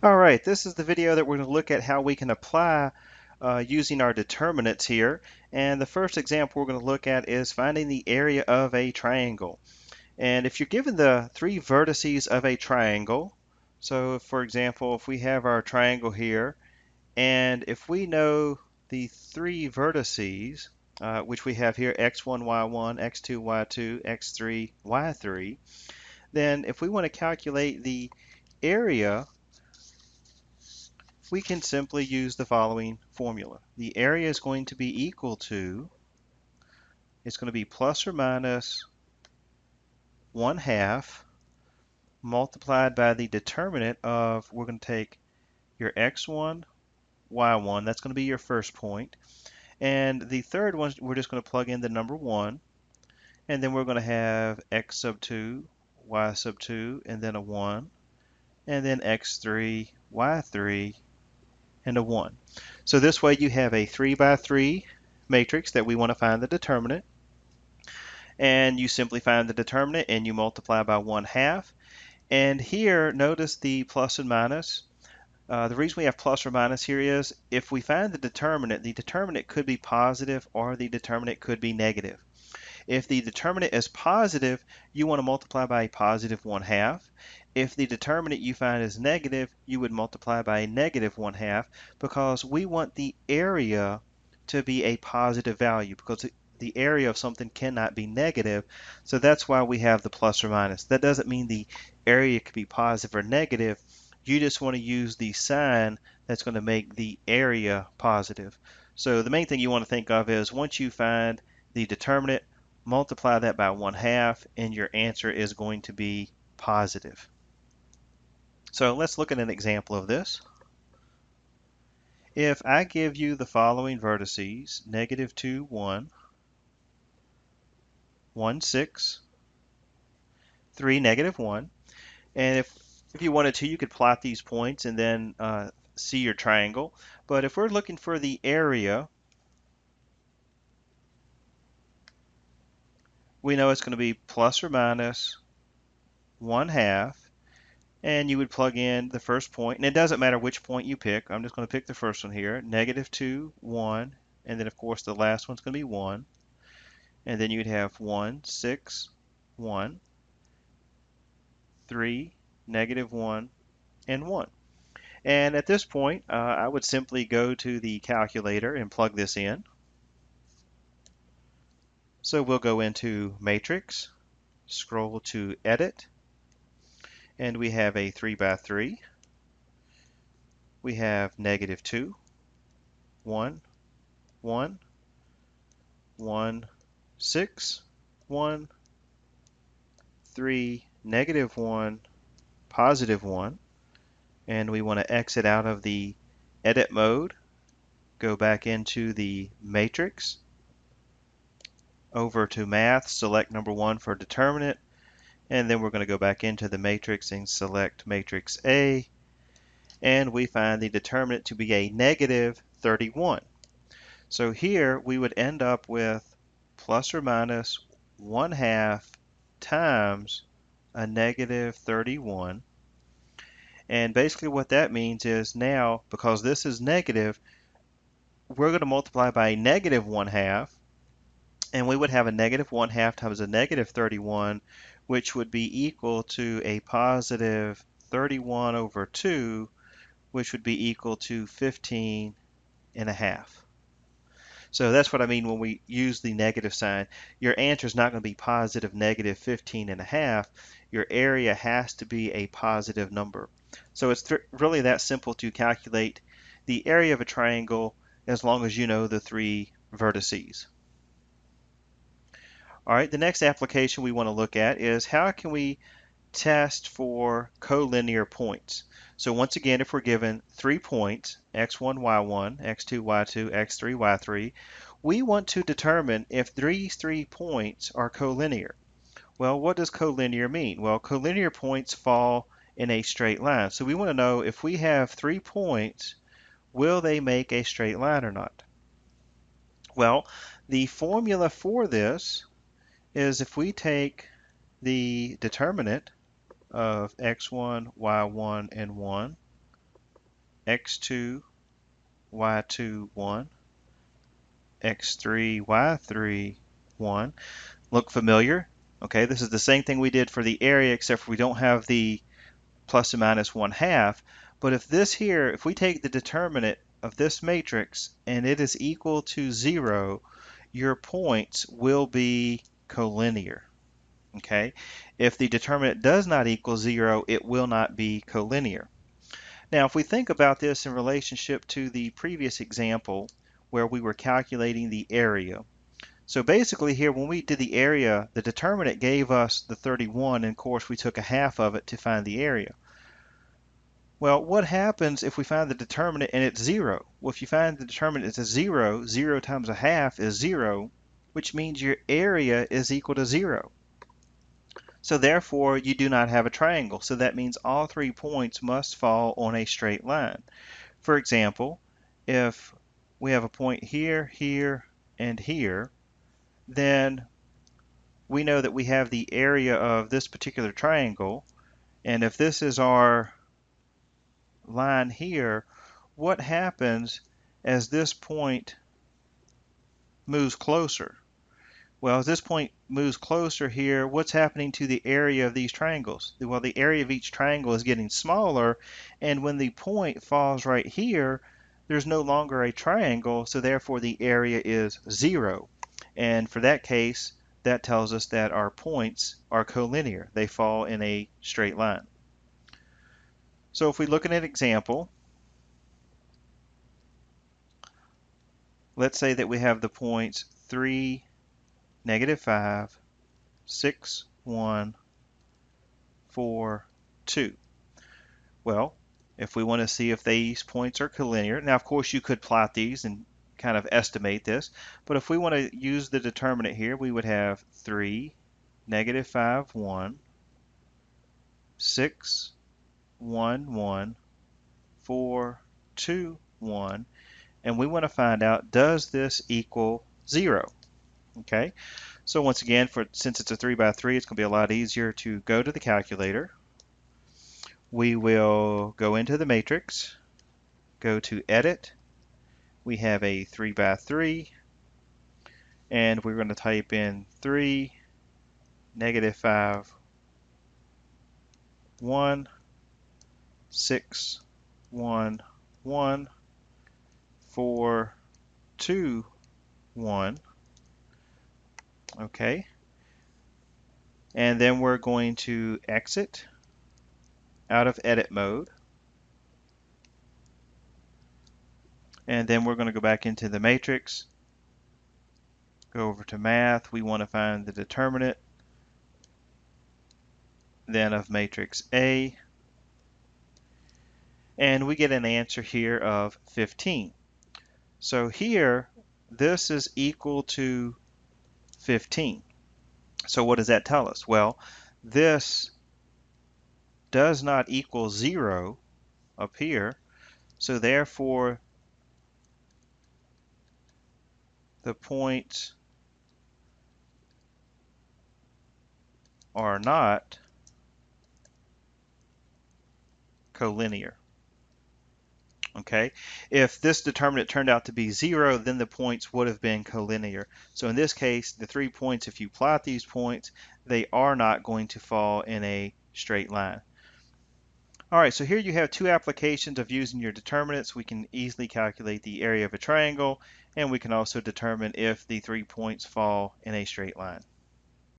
All right, this is the video that we're going to look at how we can apply using our determinants here. And the first example we're going to look at is finding the area of a triangle. And if you're given the three vertices of a triangle, so for example, if we have our triangle here, and if we know the three vertices, which we have here, x1, y1, x2, y2, x3, y3, then if we want to calculate the area, we can simply use the following formula. The area is going to be equal to, it's going to be plus or minus 1/2 multiplied by the determinant of, we're going to take your x1, y1, that's going to be your first point, and the third one, we're just going to plug in the number 1, and then we're going to have x sub 2, y sub 2, and then a 1, and then x3, y3, and a 1. So this way you have a 3 by 3 matrix that we want to find the determinant, and you simply find the determinant and you multiply by 1/2. And here notice the plus and minus. The reason we have plus or minus here is if we find the determinant could be positive or the determinant could be negative. If the determinant is positive, you want to multiply by a positive 1/2. If the determinant you find is negative, you would multiply by a negative 1/2 because we want the area to be a positive value because the area of something cannot be negative. So that's why we have the plus or minus. That doesn't mean the area could be positive or negative. You just want to use the sign that's going to make the area positive. So the main thing you want to think of is once you find the determinant, multiply that by 1/2 and your answer is going to be positive. So let's look at an example of this. If I give you the following vertices, -2, 1, 1, 6, 3, -1, and if you wanted to, you could plot these points and then see your triangle. But if we're looking for the area, we know it's going to be plus or minus 1/2, and you would plug in the first point, and it doesn't matter which point you pick. I'm just going to pick the first one here, -2, 1, and then of course the last one's going to be 1, and then you'd have 1, 6, 1, 3, -1, and 1. And at this point, I would simply go to the calculator and plug this in. So we'll go into Matrix, scroll to Edit, and we have a 3 by 3. We have -2, 1, 1, 1, 6, 1, 3, -1, +1, and we want to exit out of the edit mode, go back into the matrix, over to math, select number 1 for determinant, and then we're going to go back into the matrix and select matrix A, and we find the determinant to be a -31. So here we would end up with plus or minus 1/2 times a -31. And basically what that means is now, because this is negative, we're going to multiply by a -1/2, and we would have a -1/2 times a -31, which would be equal to a positive 31 over 2, which would be equal to 15.5. So that's what I mean when we use the negative sign. Your answer is not going to be positive -15.5. Your area has to be a positive number. So it's really that simple to calculate the area of a triangle as long as you know the three vertices. All right, the next application we want to look at is how can we test for collinear points. So once again, if we're given 3 points, x1, y1, x2, y2, x3, y3, we want to determine if these 3 points are collinear. Well, what does collinear mean? Well, collinear points fall in a straight line. So we want to know if we have 3 points, will they make a straight line or not? Well, the formula for this is if we take the determinant of x1, y1, and 1, x2, y2, 1, x3, y3, 1. Look familiar? Okay, this is the same thing we did for the area, except for we don't have the plus and minus 1/2. But if this here, if we take the determinant of this matrix and it is equal to 0, your points will be collinear. Okay, if the determinant does not equal 0, it will not be collinear. Now, if we think about this in relationship to the previous example where we were calculating the area. So basically here, when we did the area, the determinant gave us the 31, and of course we took a half of it to find the area. Well, what happens if we find the determinant and it's 0? Well, if you find the determinant is 0, 0 times a half is 0, which means your area is equal to 0. So therefore, you do not have a triangle. So that means all 3 points must fall on a straight line. For example, if we have a point here, here, and here, then we know that we have the area of this particular triangle. And if this is our line here, what happens as this point moves closer? Well, as this point moves closer here, what's happening to the area of these triangles? Well, the area of each triangle is getting smaller, and when the point falls right here, there's no longer a triangle, so therefore the area is 0. And for that case, that tells us that our points are collinear. They fall in a straight line. So if we look at an example, let's say that we have the points 3, -5, 6, 1, 4, 2. Well, if we want to see if these points are collinear, now of course you could plot these and kind of estimate this, but if we want to use the determinant here, we would have 3, -5, 1, 6, 1, 1, 4, 2, 1, and we want to find out, does this equal 0? Okay, so once again, since it's a 3 by 3, it's going to be a lot easier to go to the calculator. We will go into the matrix, go to Edit. We have a 3 by 3, and we're going to type in 3, -5, 1, 6, 1, 1, 4, 2, 1. Okay. And then we're going to exit out of edit mode. And then we're going to go back into the matrix, go over to math. We want to find the determinant then of matrix A. And we get an answer here of 15. So here, this is equal to 15. So what does that tell us? Well, this does not equal 0 up here, so therefore the points are not collinear. Okay, if this determinant turned out to be 0, then the points would have been collinear. So in this case, the 3 points, if you plot these points, they are not going to fall in a straight line. All right, so here you have 2 applications of using your determinants. We can easily calculate the area of a triangle, and we can also determine if the 3 points fall in a straight line.